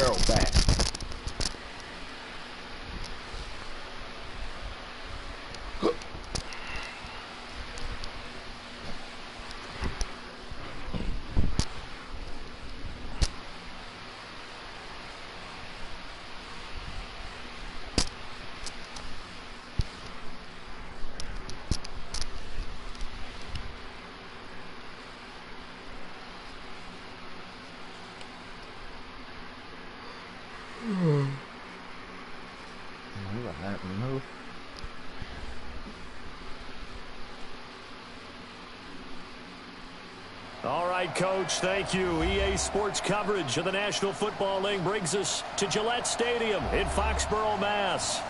barrel back. All right, Coach, thank you. EA Sports coverage of the National Football League brings us to Gillette Stadium in Foxborough, Mass.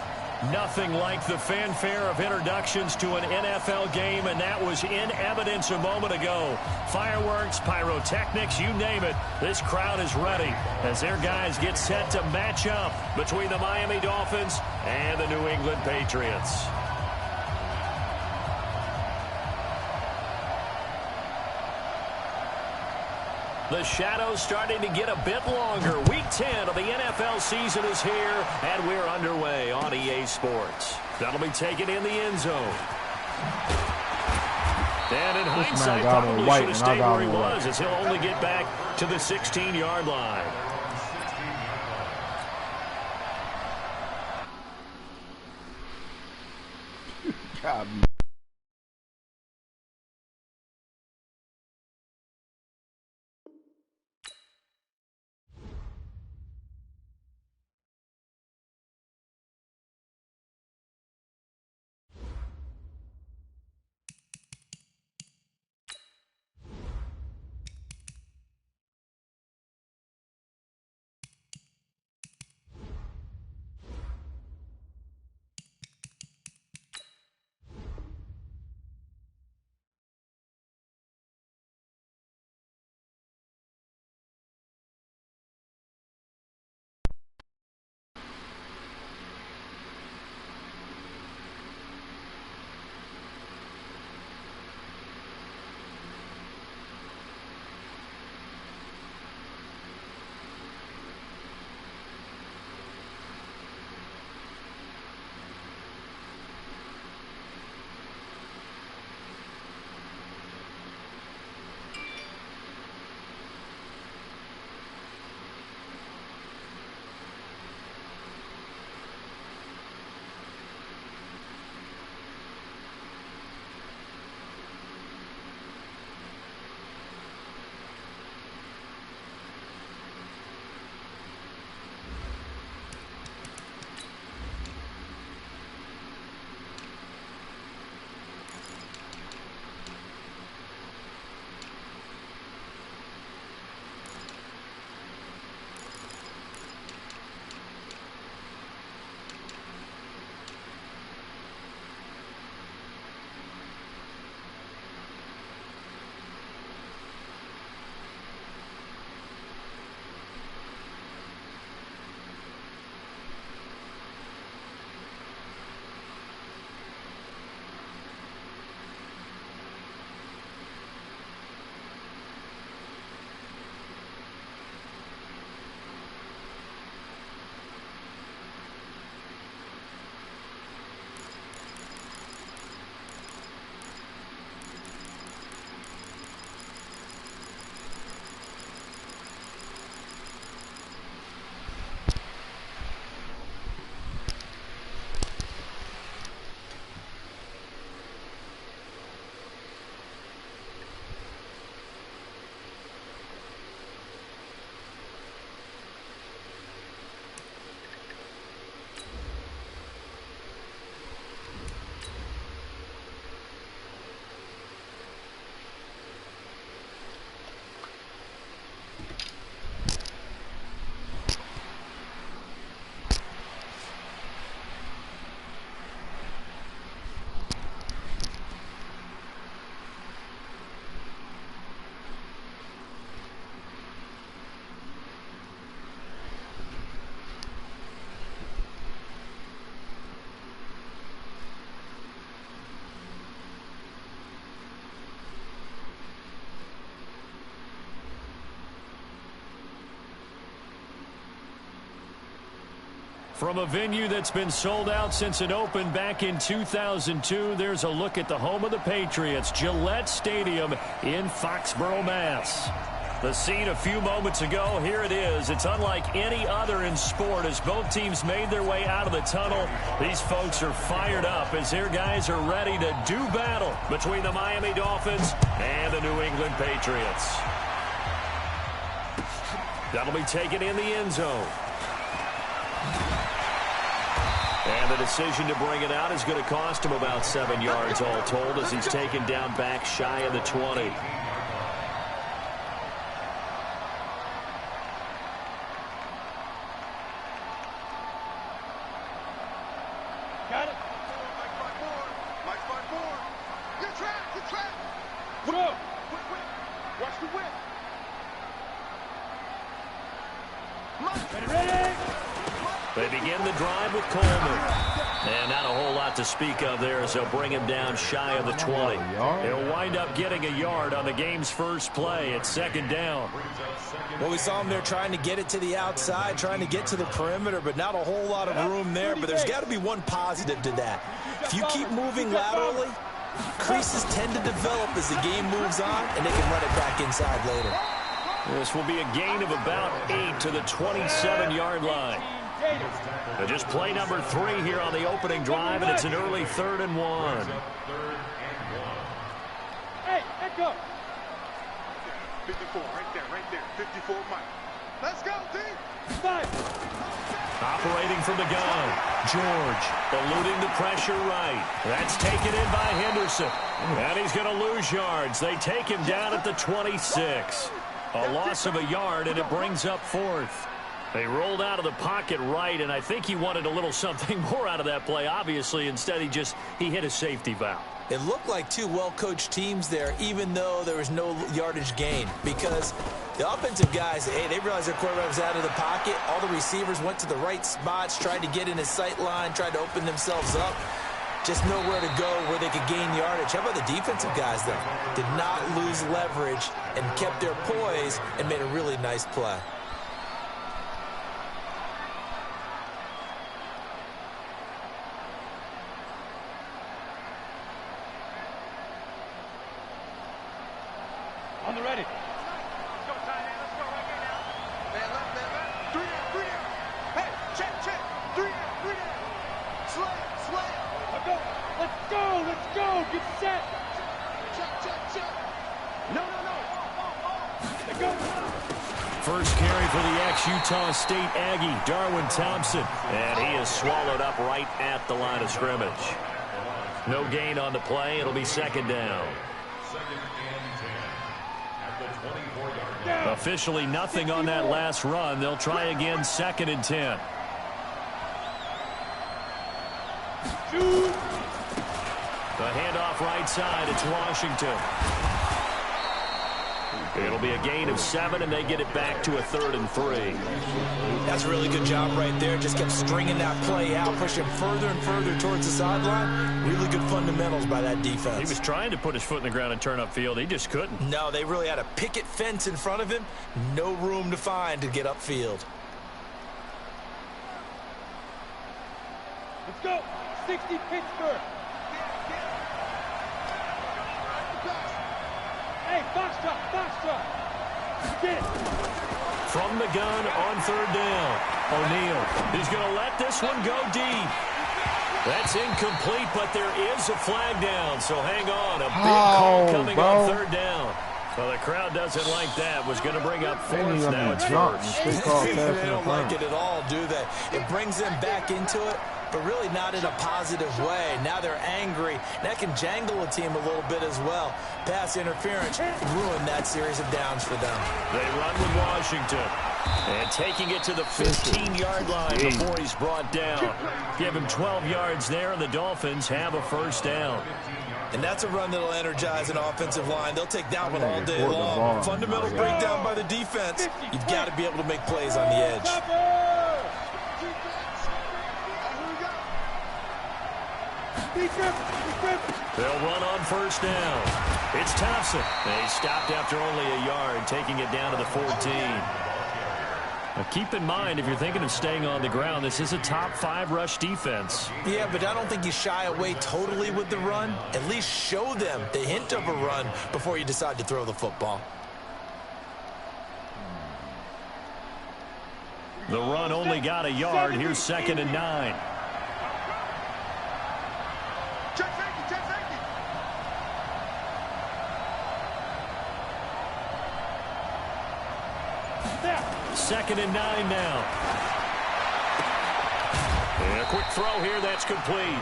Nothing like the fanfare of introductions to an NFL game, and that was in evidence a moment ago. Fireworks, pyrotechnics, you name it. This crowd is ready as their guys get set to match up between the Miami Dolphins and the New England Patriots. The shadow's starting to get a bit longer. Week 10 of the NFL season is here, and we're underway on EA Sports. That'll be taken in the end zone. And in hindsight, probably should have stayed where he was, as he'll only get back to the 16-yard line. God. From a venue that's been sold out since it opened back in 2002, there's a look at the home of the Patriots, Gillette Stadium in Foxborough, Mass. The scene a few moments ago, here it is. It's unlike any other in sport as both teams made their way out of the tunnel. These folks are fired up as their guys are ready to do battle between the Miami Dolphins and the New England Patriots. That'll be taken in the end zone. And the decision to bring it out is going to cost him about 7 yards all told as he's taken down back shy of the 20. Got it. Mike 5-4. Good track. Good track. Whoa. Quick. Watch the whip. Ready. They begin the drive with Coleman. And not a whole lot to speak of there as they'll bring him down shy of the 20. He'll wind up getting a yard on the game's first play. It's second down. Well, we saw him there trying to get it to the outside, trying to get to the perimeter, but not a whole lot of room there. But there's got to be one positive to that. If you keep moving laterally, creases tend to develop as the game moves on, and they can run it back inside later. This will be a gain of about 8 to the 27-yard line. Just play number 3 here on the opening drive, and it's an early 3rd and 1. Hey, let go. 54, right there. 54, Mike. Let's go, D. 5. Operating from the gun. George eluding the pressure right. That's taken in by Henderson. And he's going to lose yards. They take him down at the 26. A loss of a yard, and it brings up 4th. They rolled out of the pocket right, and I think he wanted a little something more out of that play, obviously. Instead, he hit a safety valve. It looked like two well-coached teams there, even though there was no yardage gain, because the offensive guys, hey, they realized their quarterback was out of the pocket. All the receivers went to the right spots, tried to get in his sight line, tried to open themselves up. Just nowhere to go where they could gain yardage. How about the defensive guys, though? Did not lose leverage and kept their poise and made a really nice play. On the ready. Let's go, tight end. Let's go right here now. Man left. 3 down. Hey, check. 3 down. Slay. Let's go. Get set. Check. No. Let's go. First carry for the ex-Utah State Aggie, Darwin Thompson. And he is swallowed up right at the line of scrimmage. No gain on the play. It'll be second down. Officially nothing on that last run. They'll try again 2nd and 10. The handoff right side. It's Washington. It'll be a gain of 7, and they get it back to a 3rd and 3. That's a really good job right there. Just kept stringing that play out, pushing further and further towards the sideline. Really good fundamentals by that defense. He was trying to put his foot in the ground and turn upfield. He just couldn't. No, they really had a picket fence in front of him. No room to find to get upfield. Let's go. 60 Pittsburgh. Hey, box drop. Get it. From the gun on 3rd down. O'Neal. He's going to let this one go deep. That's incomplete, but there is a flag down, so hang on. A big call coming on 3rd down. Well, the crowd doesn't like that. Was going to bring up 4th. Now it's 1st. They don't like it at all, do they? It brings them back into it, but really not in a positive way. Now they're angry. That can jangle a team a little bit as well. Pass interference ruined that series of downs for them. They run with Washington. And taking it to the 15-yard line before he's brought down. Give him 12 yards there, and the Dolphins have a 1st down. And that's a run that'll energize an offensive line. They'll take that one all day long. Fundamental breakdown by the defense. You've got to be able to make plays on the edge. They'll run on 1st down. It's Thompson. They stopped after only a yard, taking it down to the 14. Now keep in mind, if you're thinking of staying on the ground, this is a top 5 rush defense. Yeah, but I don't think you shy away totally with the run. At least show them the hint of a run before you decide to throw the football. The run only got a yard. Here's 2nd and 9. Check safety, check safety. 2nd and 9 now. And a quick throw here. That's complete.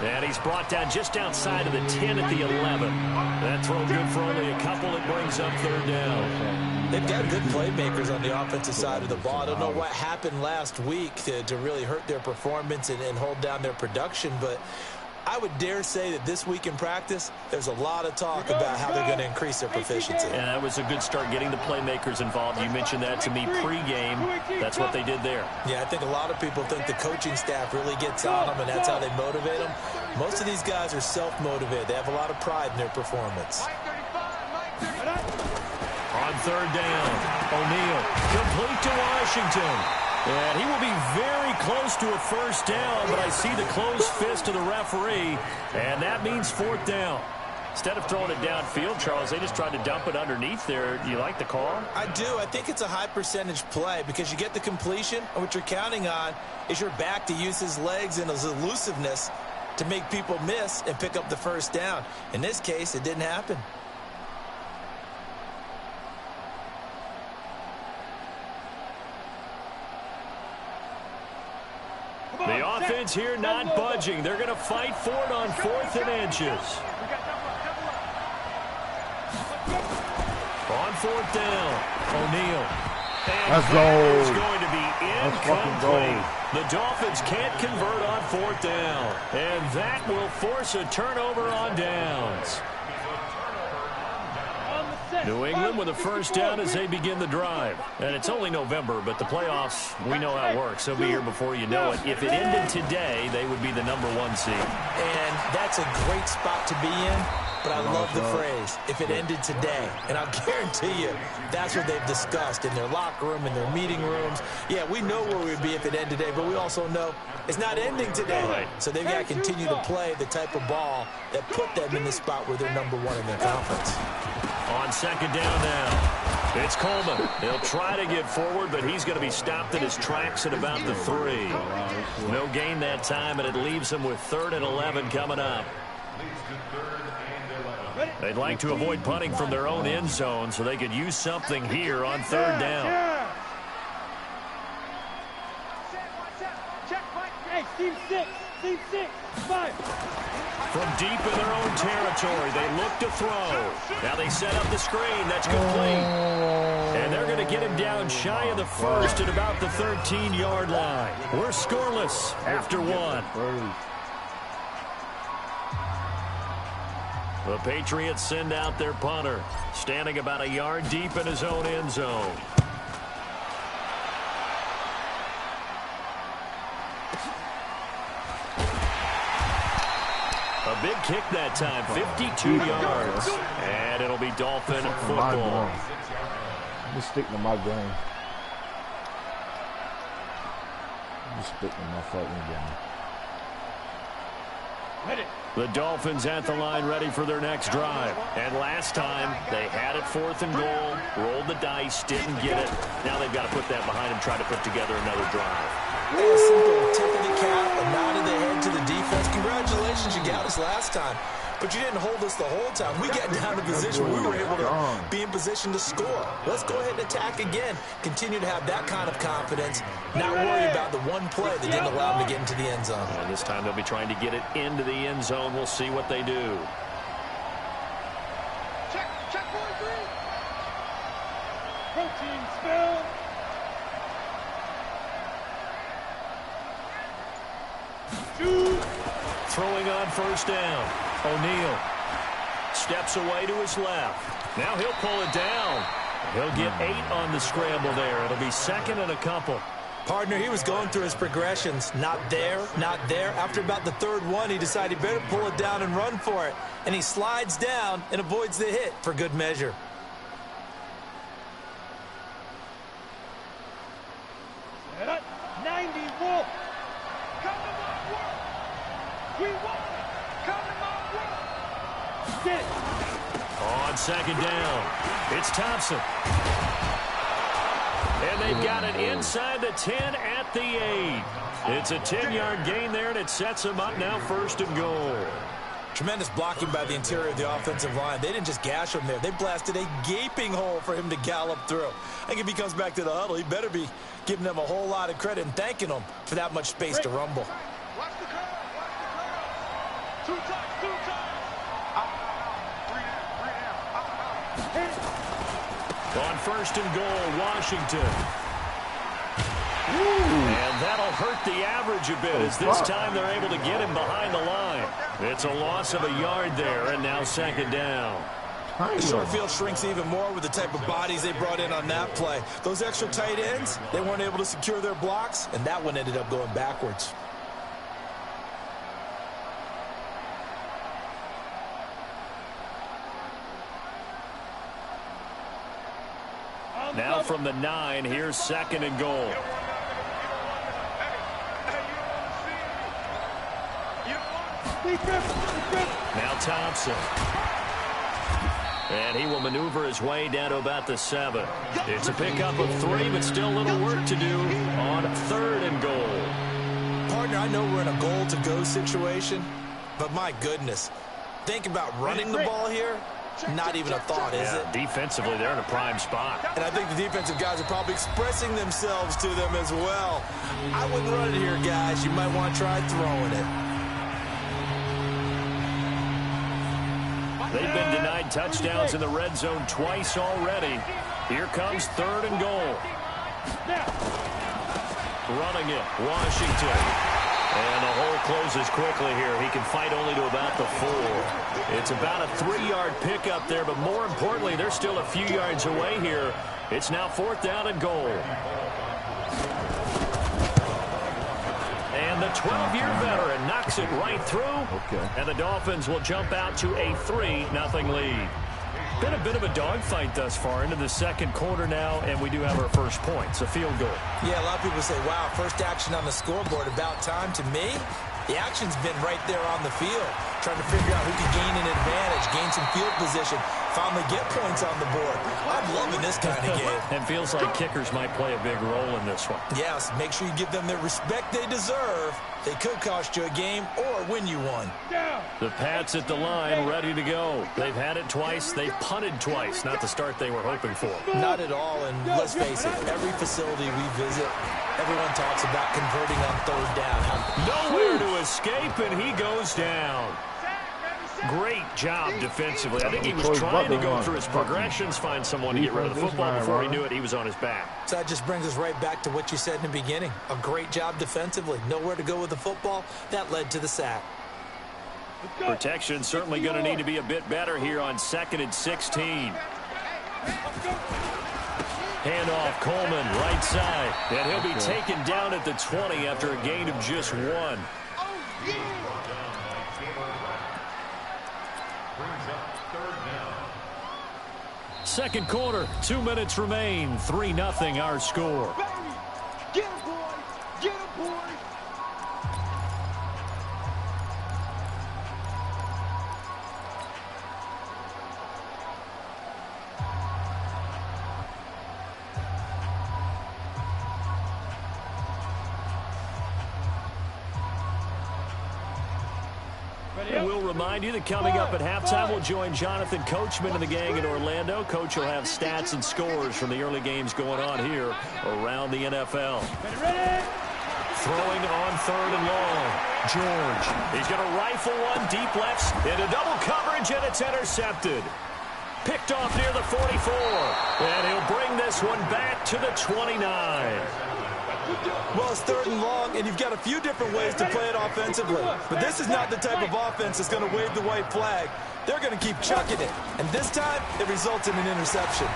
And he's brought down just outside of the 10 at the 11. That throw good for only a couple. It brings up 3rd down. They've got good playmakers on the offensive side of the ball. I don't know what happened last week to really hurt their performance and hold down their production, but I would dare say that this week in practice, there's a lot of talk about how they're going to increase their proficiency. And that was a good start getting the playmakers involved. You mentioned that to me pregame. That's what they did there. Yeah, I think a lot of people think the coaching staff really gets on them, and that's how they motivate them. Most of these guys are self-motivated. They have a lot of pride in their performance. On 3rd down, O'Neal complete to Washington. And he will be very close to a 1st down, but I see the closed fist of the referee, and that means 4th down. Instead of throwing it downfield, Charles, they just tried to dump it underneath there. Do you like the call? I do. I think it's a high-percentage play because you get the completion, and what you're counting on is your back to use his legs and his elusiveness to make people miss and pick up the 1st down. In this case, it didn't happen. The offense here not budging. They're going to fight for it on 4th and inches. On 4th down, O'Neal. Let's go. It's going to be incomplete. The Dolphins can't convert on 4th down. And that will force a turnover on downs. New England with a 1st down as they begin the drive. And it's only November, but the playoffs, we know how it works. They'll be here before you know it. If it ended today, they would be the #1 seed. And that's a great spot to be in, but I love the phrase, if it ended today. And I'll guarantee you, that's what they've discussed in their locker room, in their meeting rooms. Yeah, we know where we'd be if it ended today, but we also know it's not ending today. Right. So they've got to continue to play the type of ball that put them in the spot where they're #1 in their conference. On 2nd down now, it's Coleman. He'll try to get forward, but he's going to be stopped in his tracks at about the 3. No gain that time, and it leaves him with 3rd and 11 coming up. They'd like to avoid punting from their own end zone so they could use something here on 3rd down. Hey, team 6, 5. From deep in their own territory, they look to throw. Now they set up the screen. That's complete. And they're going to get him down shy of the 1st at about the 13-yard line. We're scoreless after 1. The Patriots send out their punter, standing about a yard deep in his own end zone. A big kick that time, 52 yards. And it'll be Dolphin football. I'm just sticking to my game. I'm just sticking to my fucking game. The Dolphins at the line ready for their next drive. And last time, they had it 4th and goal, rolled the dice, didn't get it. Now they've got to put that behind them, try to put together another drive. A simple tip of the cap, a nod of the head to the defense. Congratulations, you got us last time. But you didn't hold us the whole time. We got down to position where we were able to be in position to score. Let's go ahead and attack again. Continue to have that kind of confidence. Not worry about the one play that didn't allow them to get into the end zone. And this time they'll be trying to get it into the end zone. We'll see what they do. Check 4-3. Protein spill. Throwing on 1st down. O'Neal steps away to his left. Now he'll pull it down. He'll get 8 on the scramble there. It'll be 2nd and a couple. Partner, he was going through his progressions. Not there, not there. After about the 3rd one, he decided he better pull it down and run for it. And he slides down and avoids the hit for good measure. need more. Come to my work. We want it. Come to my work. Get it. On second down, it's Thompson. And they've got it inside the 10 at the 8. It's a 10-yard gain there, and it sets them up now 1st and goal. Tremendous blocking by the interior of the offensive line. They didn't just gash him there. They blasted a gaping hole for him to gallop through. I think if he comes back to the huddle, he better be giving them a whole lot of credit and thanking them for that much space to rumble. Watch the curl. Watch the curl. 2 times. 2 times. Out. 3 down. 3 down. On 1st and goal, Washington. And that'll hurt the average a bit as this time they're able to get him behind the line. It's a loss of a yard there, and now 2nd down. The short field shrinks even more with the type of bodies they brought in on that play. Those extra tight ends, they weren't able to secure their blocks, and that one ended up going backwards. Now from the 9, here's 2nd and goal. Now Thompson. And he will maneuver his way down to about the 7. It's a pickup of 3, but still a little work to do on 3rd and goal. Partner, I know we're in a goal-to-go situation, but my goodness, think about running the ball here. Not even a thought, is it? Defensively, they're in a prime spot. And I think the defensive guys are probably expressing themselves to them as well. I wouldn't run it here, guys. You might want to try throwing it. They've been denied touchdowns in the red zone twice already. Here comes 3rd and goal. Running it, Washington. And the hole closes quickly here. He can fight only to about the 4. It's about a 3-yard pickup there, but more importantly, they're still a few yards away here. It's now 4th down and goal. And the 12-year veteran knocks it right through. And the Dolphins will jump out to a 3-0 lead. Been a bit of a dogfight thus far into the 2nd quarter now, and we do have our first point. It's a field goal. Yeah, a lot of people say, wow, first action on the scoreboard, about time. To me, the action's been right there on the field, trying to figure out who can gain an advantage, gain some field position, finally get points on the board. I'm loving this kind of game. And feels like kickers might play a big role in this one. Yes, make sure you give them the respect they deserve. They could cost you a game or win you one. The Pats at the line, ready to go. They've had it twice. They've punted twice. Not the start they were hoping for. Not at all, and let's face it, every facility we visit, everyone talks about converting on 3rd down. Nowhere to escape, and he goes down. Great job defensively. I think he was trying to go through his progressions, find someone to get rid of the football. Before he knew it, he was on his back. So that just brings us right back to what you said in the beginning. A great job defensively. Nowhere to go with the football. That led to the sack. Protection certainly going to need to be a bit better here on 2nd and 16. Handoff, Coleman, right side. And he'll be taken down at the 20 after a gain of just 1. 2nd quarter, 2 minutes remain. 3-0 our score. Get him, boys! Get him, boys! We'll remind you that coming up at halftime, we'll join Jonathan Coachman and the gang in Orlando. Coach will have stats and scores from the early games going on here around the NFL. Throwing on 3rd and long. George. He's going to rifle one deep left into double coverage, and it's intercepted. Picked off near the 44. And he'll bring this one back to the 29. Well, it's 3rd and long, and you've got a few different ways to play it offensively. But this is not the type of offense that's going to wave the white flag. They're going to keep chucking it. And this time, it results in an interception.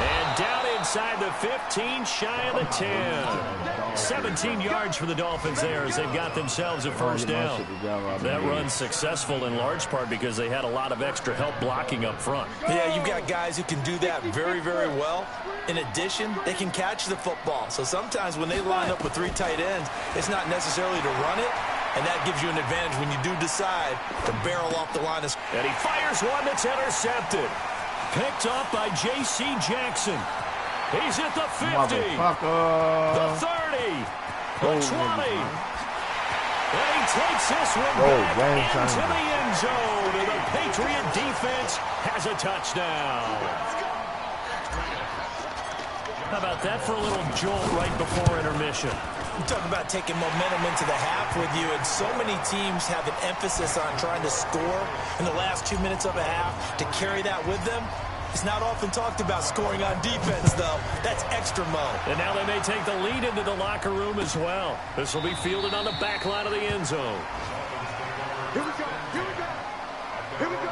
And down inside the 15, shy of the 10. 17 yards for the Dolphins there as they've got themselves a first down. That run's successful in large part because they had a lot of extra help blocking up front. Yeah, you've got guys who can do that very, very well. In addition, they can catch the football. So sometimes when they line up with 3 tight ends, it's not necessarily to run it, and that gives you an advantage when you do decide to barrel off the line. And he fires one that's intercepted. Picked up by J.C. Jackson. He's at the 50, the 30, the 20. And he takes this one back into the end zone. And the Patriot defense has a touchdown. How about that for a little jolt right before intermission? You talk about taking momentum into the half with you, and so many teams have an emphasis on trying to score in the last 2 minutes of a half. To carry that with them, it's not often talked about scoring on defense, though. That's extra mo. And now they may take the lead into the locker room as well. This will be fielded on the back line of the end zone. Here we go. Here we go. Here we go.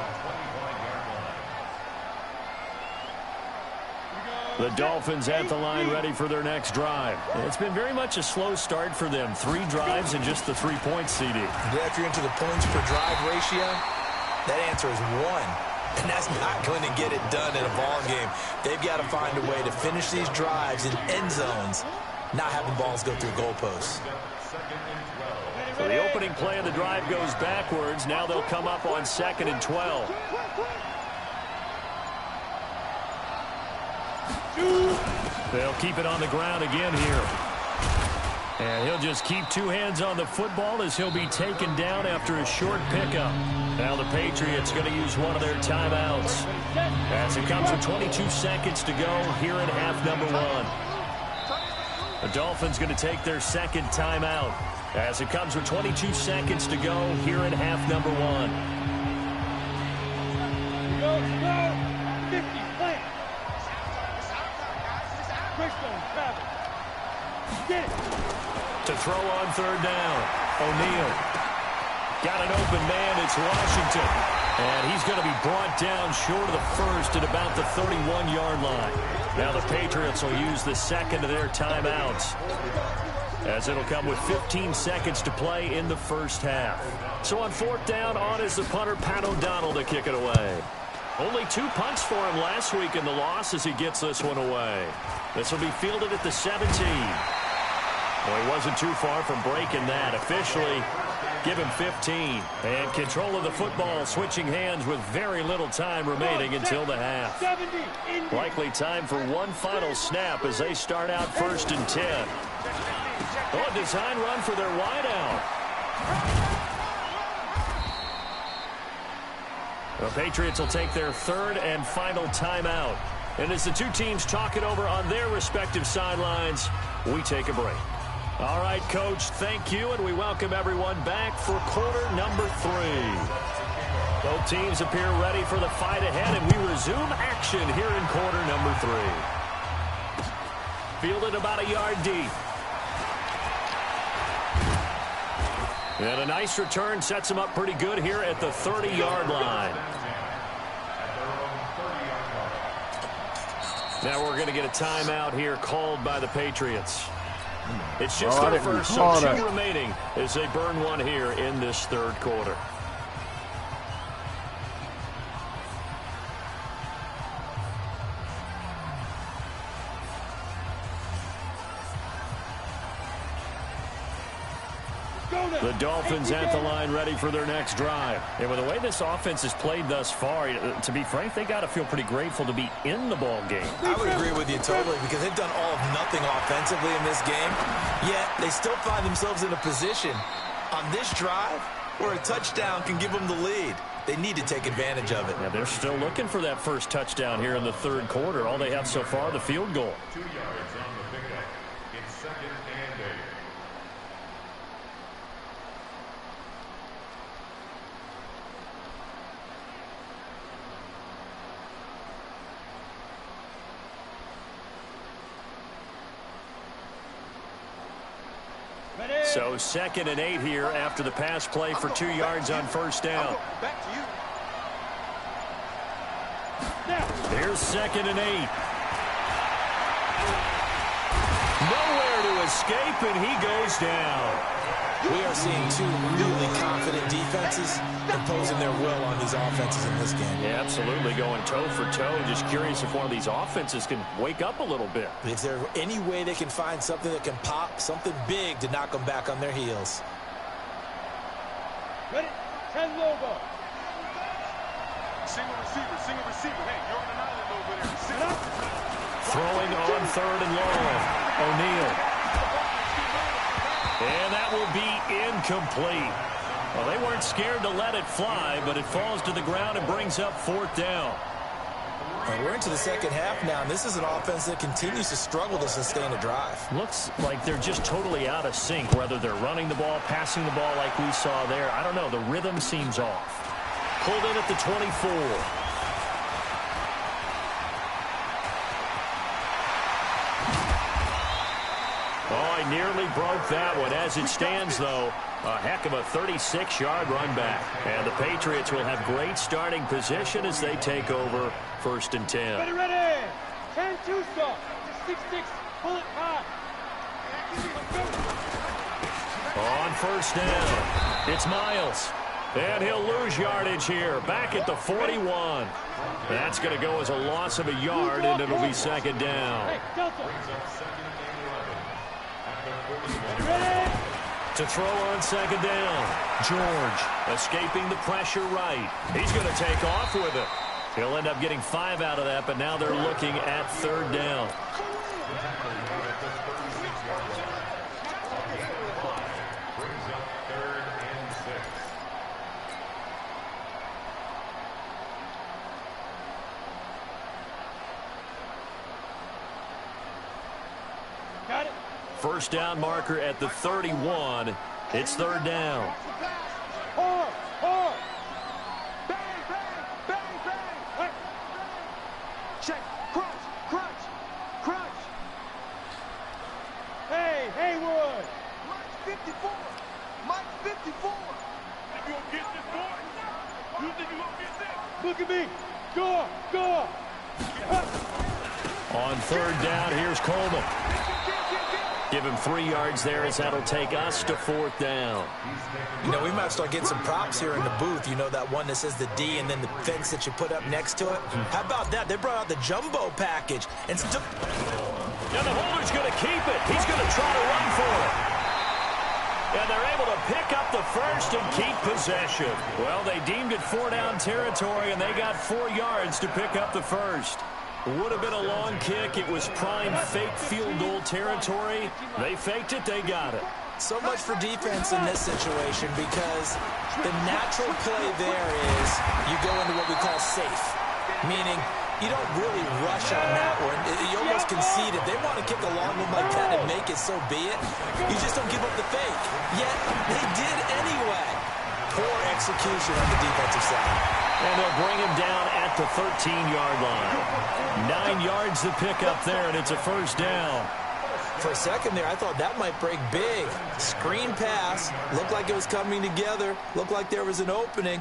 The Dolphins at the line ready for their next drive. It's been very much a slow start for them. 3 drives and just the 3 points, CD. If you're into the points per drive ratio, that answer is 1. And that's not going to get it done in a ball game. They've got to find a way to finish these drives in end zones, not having balls go through goalposts. So the opening play of the drive goes backwards. Now they'll come up on 2nd and 12. They'll keep it on the ground again here. And he'll just keep 2 hands on the football as he'll be taken down after a short pickup. Now the Patriots going to use one of their timeouts as it comes with 22 seconds to go here in half number 1. The Dolphins going to take their 2nd timeout as it comes with 22 seconds to go here in half number 1. Go, 50, plant. Get it. To throw on 3rd down, O'Neal. Got an open man, it's Washington. And he's going to be brought down short of the first at about the 31-yard line. Now the Patriots will use the 2nd of their timeouts, as it'll come with 15 seconds to play in the first half. So on 4th down, on is the punter, Pat O'Donnell, to kick it away. Only 2 punts for him last week in the loss as he gets this one away. This will be fielded at the 17. Well, he wasn't too far from breaking that. Officially, give him 15. And control of the football switching hands with very little time remaining until the half. Likely time for one final snap as they start out 1st and 10. Oh, a design run for their wideout. The Patriots will take their 3rd and final timeout. And as the 2 teams talk it over on their respective sidelines, we take a break. All right, Coach, thank you, and we welcome everyone back for quarter number 3. Both teams appear ready for the fight ahead, and we resume action here in quarter number 3. Fielded about a yard deep. And a nice return sets him up pretty good here at the 30-yard line. Now we're going to get a timeout here called by the Patriots. It's just their first, so 2 remaining as they burn one here in this 3rd quarter. The Dolphins at the line ready for their next drive. And with the way this offense has played thus far, to be frank, they got to feel pretty grateful to be in the ball game. I would agree with you totally because they've done all of nothing offensively in this game, yet they still find themselves in a position on this drive where a touchdown can give them the lead. They need to take advantage of it. Yeah, they're still looking for that first touchdown here in the 3rd quarter. All they have so far, the field goal. 2 yards on the pickup. It's 2nd and 8. So 2nd and 8 here after the pass play for 2 yards on 1st down. Back to you. Here's 2nd and 8. escape, and he goes down. We are seeing two really confident defenses imposing their will on these offenses in this game. Yeah, absolutely, going toe for toe. Just curious if one of these offenses can wake up a little bit. Is there any way they can find something that can pop, something big to knock them back on their heels? Ready? 10 logo. Single receiver. Hey, you're on an island over there. Sit up. Throwing on 3rd and long. O'Neal. And that will be incomplete. Well, they weren't scared to let it fly, but it falls to the ground and brings up 4th down. And we're into the second half now, and this is an offense that continues to struggle to sustain a drive. Looks like they're just totally out of sync, whether they're running the ball, passing the ball like we saw there. I don't know. The rhythm seems off. Pulled in at the 24. Oh, I nearly broke that one. As it stands, though, a heck of a 36-yard run back. And the Patriots will have great starting position as they take over 1st and 10. Ready. 10-2 stop. 6-6. Pull it high. On 1st down, it's Miles. And he'll lose yardage here. Back at the 41. That's going to go as a loss of a yard, and it'll be 2nd down. Hey, Delta. To throw on 2nd down. George escaping the pressure right. He's going to take off with it. He'll end up getting 5 out of that, but now they're looking at 3rd down. Got it. 1st down marker at the 31. It's 3rd down. Hard. Bang. Hey. Check. Crunch. Hey, Haywood. Mike's 54. You gonna get this, boy? You think you gonna get this? Look at me. Go. On 3rd down, here's Coleman. Give him 3 yards there as that'll take us to 4th down. You know, we might start getting some props here in the booth. You know, that one that says the D and then the fence that you put up next to it? How about that? They brought out the jumbo package. And the holder's going to keep it. He's going to try to run for it. And they're able to pick up the 1st and keep possession. Well, they deemed it 4-down territory, and they got 4 yards to pick up the 1st. Would have been a long kick. It was prime fake field goal territory. They faked it. They got it. So much for defense in this situation, because the natural play there is you go into what we call safe, meaning you don't really rush on that one. You almost concede if they want to kick a long one like that and make it, so be it. You just don't give up the fake. Yet they did anyway. Poor execution on the defensive side. And they'll bring him down at the 13-yard line. 9 yards to pick up there, and it's a 1st down. For a second there, I thought that might break big. Screen pass. Looked like it was coming together. Looked like there was an opening.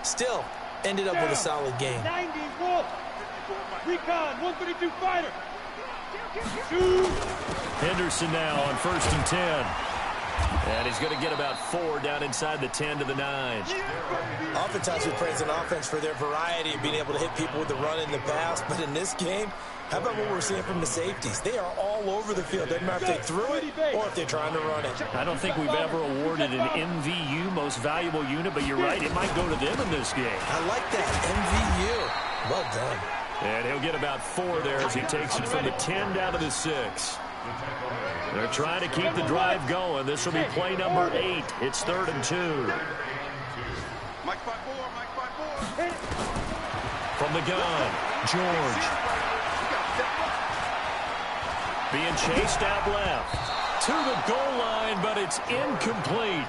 Still, ended up with a solid game. 90 Wolf. Recon, 132 fighter. Henderson now on 1st and 10. And he's going to get about 4 down inside the 10 to the 9. Oftentimes we praise an offense for their variety of being able to hit people with the run in the pass. But in this game, how about what we're seeing from the safeties? They are all over the field. Doesn't matter if they threw it or if they're trying to run it. I don't think we've ever awarded an MVU, most valuable unit, but you're right, it might go to them in this game. I like that, MVU. Well done. And he'll get about 4 there as he takes it from the 10 down to the 6. They're trying to keep the drive going. This will be play number 8. It's 3rd and 2. Mike 5-4. From the gun, George. Being chased out left. To the goal line, but it's incomplete.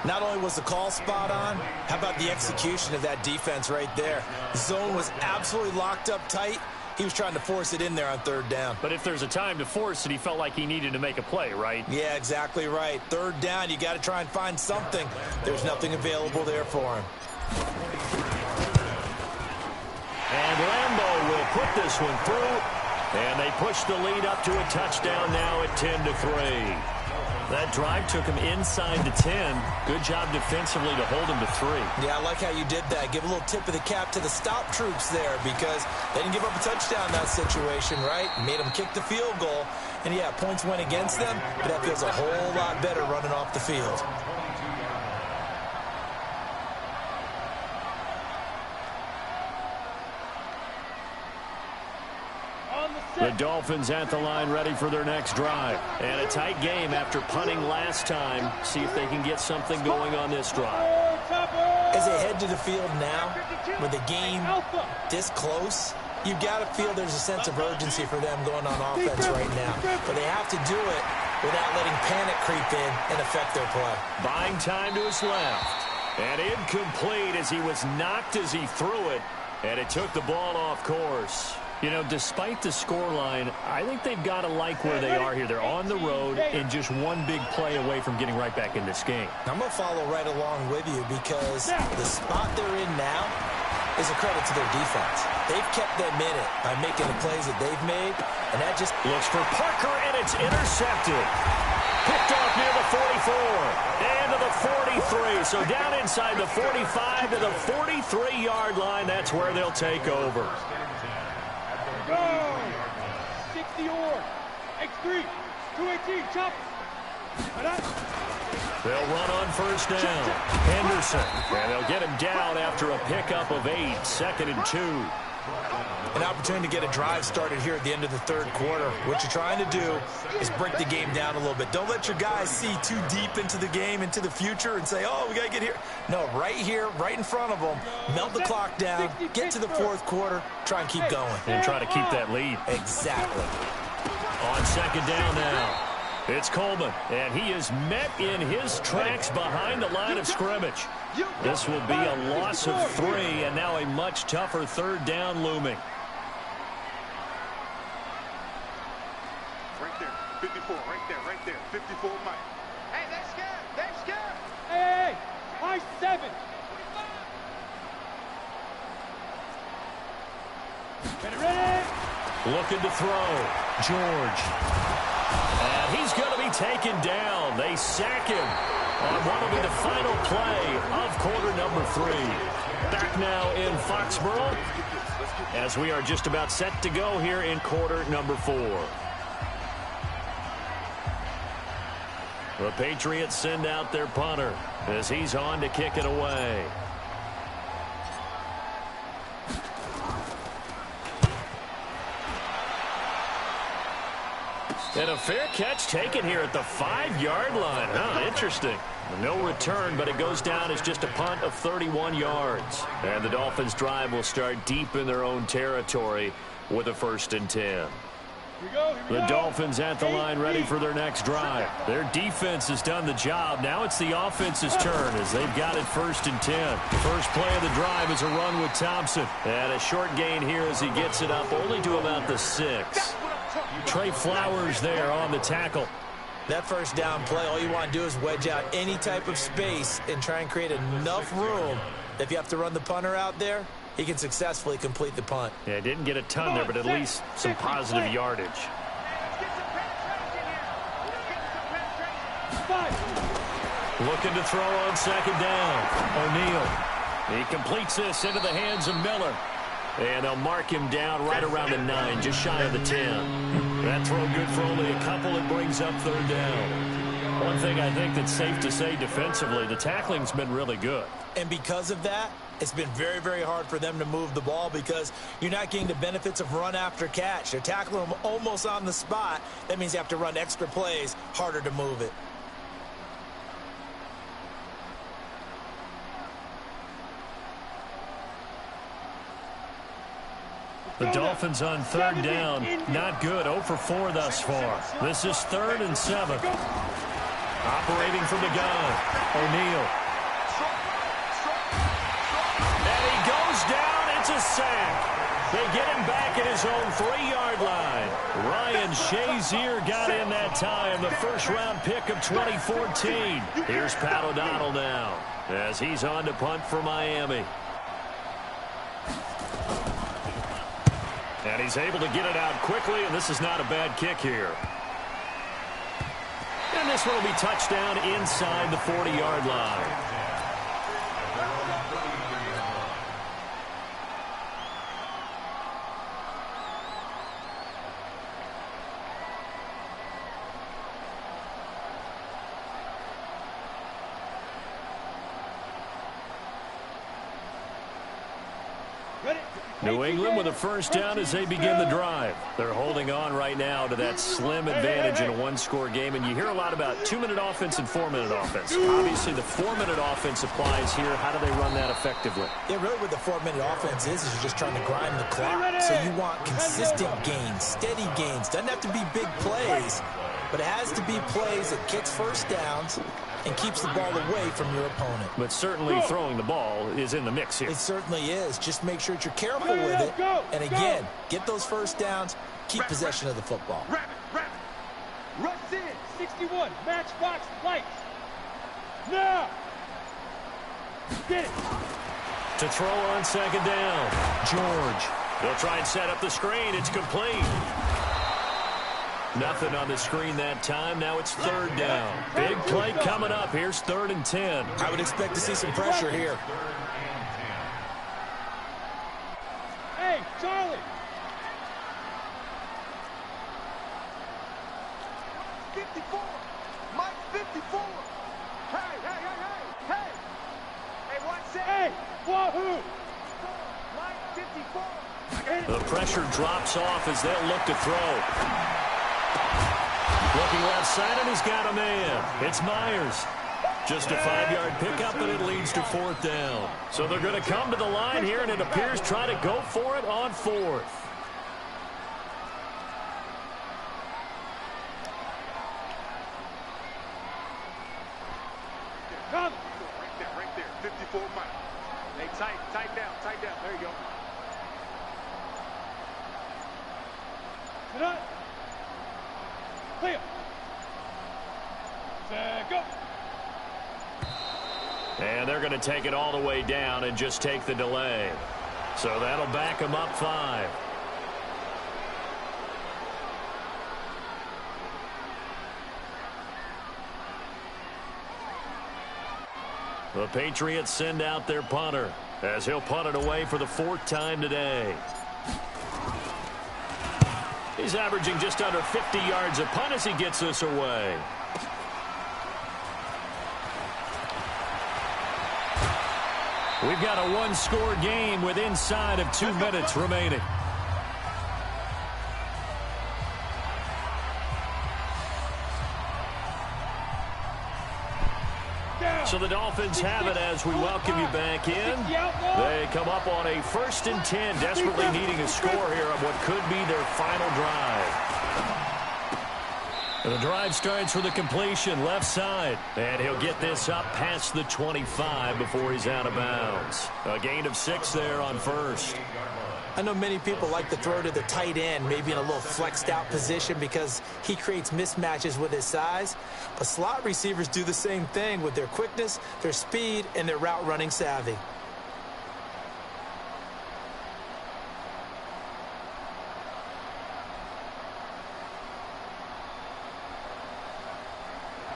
Not only was the call spot on, how about the execution of that defense right there? The zone was absolutely locked up tight. He was trying to force it in there on 3rd down. But if there's a time to force it, he felt like he needed to make a play, right? Yeah, exactly right. 3rd down, you got to try and find something. There's nothing available there for him. And Lambeau will put this one through And they push the lead up to a touchdown now at 10-3. That drive took him inside the 10. Good job defensively to hold him to 3. Yeah, I like how you did that. Give a little tip of the cap to the stop troops there because they didn't give up a touchdown in that situation, right? Made them kick the field goal. And, yeah, points went against them, but that feels a whole lot better running off the field. The Dolphins at the line ready for their next drive. And a tight game after punting last time. See if they can get something going on this drive. As they head to the field now, with the game this close, you've got to feel there's a sense of urgency for them going on offense right now. But they have to do it without letting panic creep in and affect their play. Buying time to his left. And incomplete as he was knocked as he threw it. And it took the ball off course. You know, despite the scoreline, I think they've got to like where they are here. They're on the road and just one big play away from getting right back in this game. I'm going to follow right along with you because the spot they're in now is a credit to their defense. They've kept them in it by making the plays that they've made, and that just looks for Parker, and it's intercepted. Picked off near the 44 and to the 43. So down inside the 45 to the 43-yard line. That's where they'll take over. Go! 60 or X3, 218, chop. They'll run on first down. Henderson, and they'll get him down after a pickup of 8, 2nd and 2. An opportunity to get a drive started here at the end of the third quarter. What you're trying to do is break the game down a little bit. Don't let your guys see too deep into the game, into the future, and say, oh, we got to get here. No, right here, right in front of them, melt the clock down, get to the fourth quarter, try and keep going. And try to keep that lead. Exactly. On second down now. It's Coleman, and he is met in his tracks behind the line of scrimmage. This will be a loss of 3, and now a much tougher third down looming. Right there, 54, right there, 54, Mike. Hey, they're scared. Hey, high 7. Ready? Looking to throw. George. And he's going to be taken down. They sack him on what will be the final play of quarter number 3. Back now in Foxborough as we are just about set to go here in quarter number 4. The Patriots send out their punter as he's on to kick it away. And a fair catch taken here at the 5-yard line. Huh, interesting. No return, but it goes down as just a punt of 31 yards. And the Dolphins' drive will start deep in their own territory with a 1st and 10. The Dolphins at the line ready for their next drive. Their defense has done the job. Now it's the offense's turn as they've got it 1st and 10. First play of the drive is a run with Thompson. And a short gain here as he gets it up only to about the 6. Trey Flowers there on the tackle. That first down play, all you want to do is wedge out any type of space and try and create enough room. If you have to run the punter out there, he can successfully complete the punt. Yeah, didn't get a ton there, but at least some positive yardage. Looking to throw on second down. O'Neal. He completes this into the hands of Miller. And they'll mark him down right around the 9, just shy of the 10. That throw good for only a couple. It brings up third down. One thing I think that's safe to say defensively, the tackling's been really good. And because of that, it's been very, very hard for them to move the ball because you're not getting the benefits of run after catch. They're tackling them almost on the spot. That means you have to run extra plays, harder to move it. The Dolphins on third down, not good, 0 for 4 thus far. This is 3rd and 7. Operating from the gun, O'Neal. And he goes down, it's a sack. They get him back at his own 3-yard line. Ryan Shazier got in that time, the first-round pick of 2014. Here's Pat O'Donnell now as he's on to punt for Miami. And he's able to get it out quickly, and this is not a bad kick here. And this one will be touchdown inside the 40-yard line. New England with a first down as they begin the drive. They're holding on right now to that slim advantage in a one-score game, and you hear a lot about 2-minute offense and 4-minute offense. Obviously, the 4-minute offense applies here. How do they run that effectively? Yeah, really what the 4-minute offense is you're just trying to grind the clock. So you want consistent gains, steady gains. Doesn't have to be big plays, but it has to be plays that gets first downs and keeps the ball away from your opponent. But certainly throwing the ball is in the mix here. It certainly is. Just make sure that you're careful with it. And again, get those first downs, keep possession of the football. Rush in, 61, matchbox lights. Now! Get it! To throw on second down, George. They'll try and set up the screen. It's complete. Nothing on the screen that time. Now it's third down. Big play coming up. Here's 3rd and 10. I would expect to see some pressure here. Hey, Charlie! 54! Mike 54! Hey! Hey, what's that? Hey, wahoo! Mike 54! The pressure drops off as they'll look to throw. Looking left side, and he's got a man. It's Myers. Just a 5-yard pickup, but it leads to 4th down. So they're going to come to the line here, and it appears try to go for it on 4th. Come! Right there. 54 Mike. Hey, tight down. There you go. Get up. Clear. Go. And they're going to take it all the way down and just take the delay. So that'll back them up 5. The Patriots send out their punter as he'll punt it away for the 4th time today. He's averaging just under 50 yards a punt as he gets this away. We've got a one-score game with inside of 2 minutes remaining. So the Dolphins have it as we welcome you back in. They come up on a 1st and 10, desperately needing a score here on what could be their final drive. And the drive starts with a completion left side. And he'll get this up past the 25 before he's out of bounds. A gain of 6 there on 1st. I know many people like to throw to the tight end, maybe in a little flexed out position because he creates mismatches with his size. But slot receivers do the same thing with their quickness, their speed, and their route running savvy.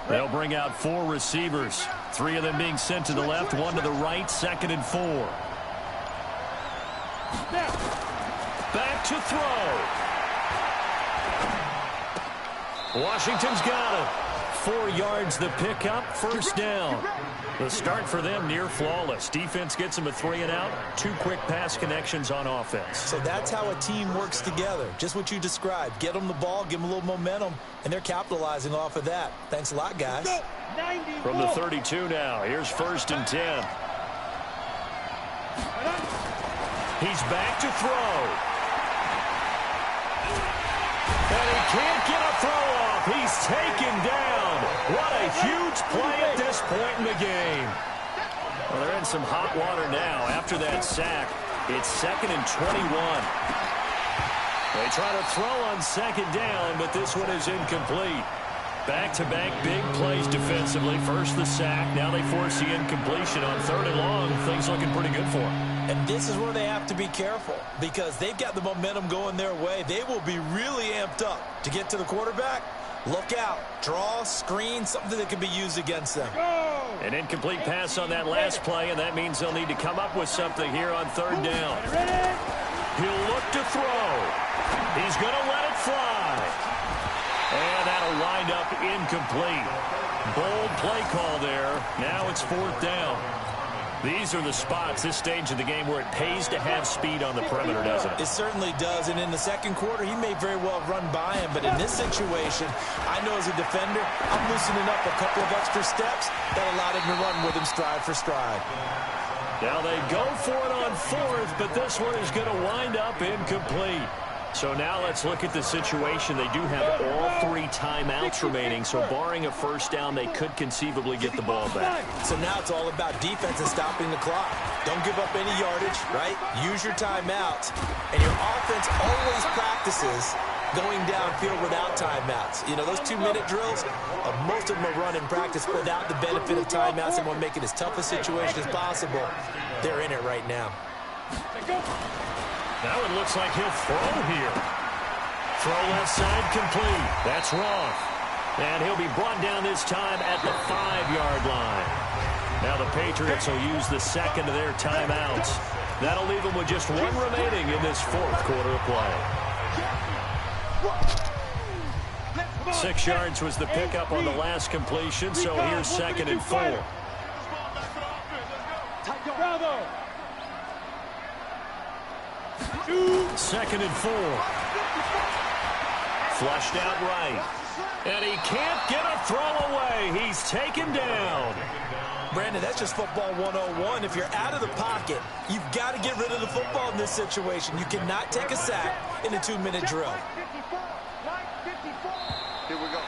They'll bring out 4 receivers, 3 of them being sent to the left, 1 to the right, 2nd and 4. Back to throw. Washington's got it. 4 yards the pickup, 1st down. The start for them near flawless. Defense gets them a 3 and out. 2 quick pass connections on offense. So that's how a team works together. Just what you described. Get them the ball, give them a little momentum, and they're capitalizing off of that. Thanks a lot, guys. From the 32 now, here's 1st and 10. He's back to throw. And he can't get a throw off. He's taken down. What a huge play at this point in the game. Well, they're in some hot water now. After that sack, it's 2nd and 21. They try to throw on 2nd down, but this one is incomplete. Back-to-back big plays defensively. First the sack. Now they force the incompletion on 3rd and long. Things looking pretty good for them. And this is where they have to be careful because they've got the momentum going their way. They will be really amped up to get to the quarterback. Look out. Draw, screen, something that can be used against them. An incomplete pass on that last play, and that means they'll need to come up with something here on third down. He'll look to throw. He's going to let it fly. And that'll wind up incomplete. Bold play call there. Now it's fourth down. These are the spots, this stage of the game, where it pays to have speed on the perimeter, doesn't it? It certainly does, and in the second quarter, he may very well run by him, but in this situation, I know as a defender, I'm loosening up a couple of extra steps that allowed him to run with him stride for stride. Now they go for it on fourth, but this one is going to wind up incomplete. So now let's look at the situation. They do have all 3 timeouts remaining, so barring a first down, they could conceivably get the ball back. So now it's all about defense and stopping the clock. Don't give up any yardage, right? Use your timeouts. And your offense always practices going downfield without timeouts. You know, those 2-minute drills, most of them are run in practice without the benefit of timeouts and want to make it as tough a situation as possible. They're in it right now. Now it looks like he'll throw here. Throw left side complete. That's Roth. And he'll be brought down this time at the 5-yard line. Now the Patriots will use the second of their timeouts. That'll leave them with just 1 remaining in this fourth quarter of play. 6 yards was the pickup on the last completion, so here's 2nd and 4. Second and 4. Flushed out right. And he can't get a throw away. He's taken down. Brandon, that's just football 101. If you're out of the pocket, you've got to get rid of the football in this situation. You cannot take a sack in a 2-minute drill. Here we go.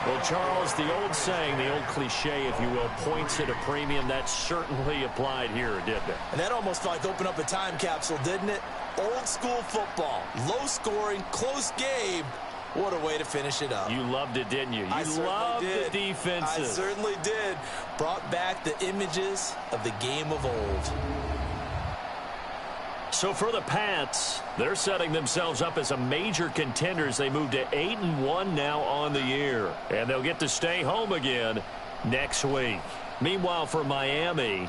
Well, Charles, the old saying, the old cliche, if you will, points at a premium, that certainly applied here, didn't it? And that almost like opened up a time capsule, didn't it? Old school football, low scoring, close game. What a way to finish it up. You loved it, didn't you? You loved the defenses. I certainly did. Brought back the images of the game of old. So for the Pats, they're setting themselves up as a major contender as they move to 8-1 now on the year. And they'll get to stay home again next week. Meanwhile, for Miami,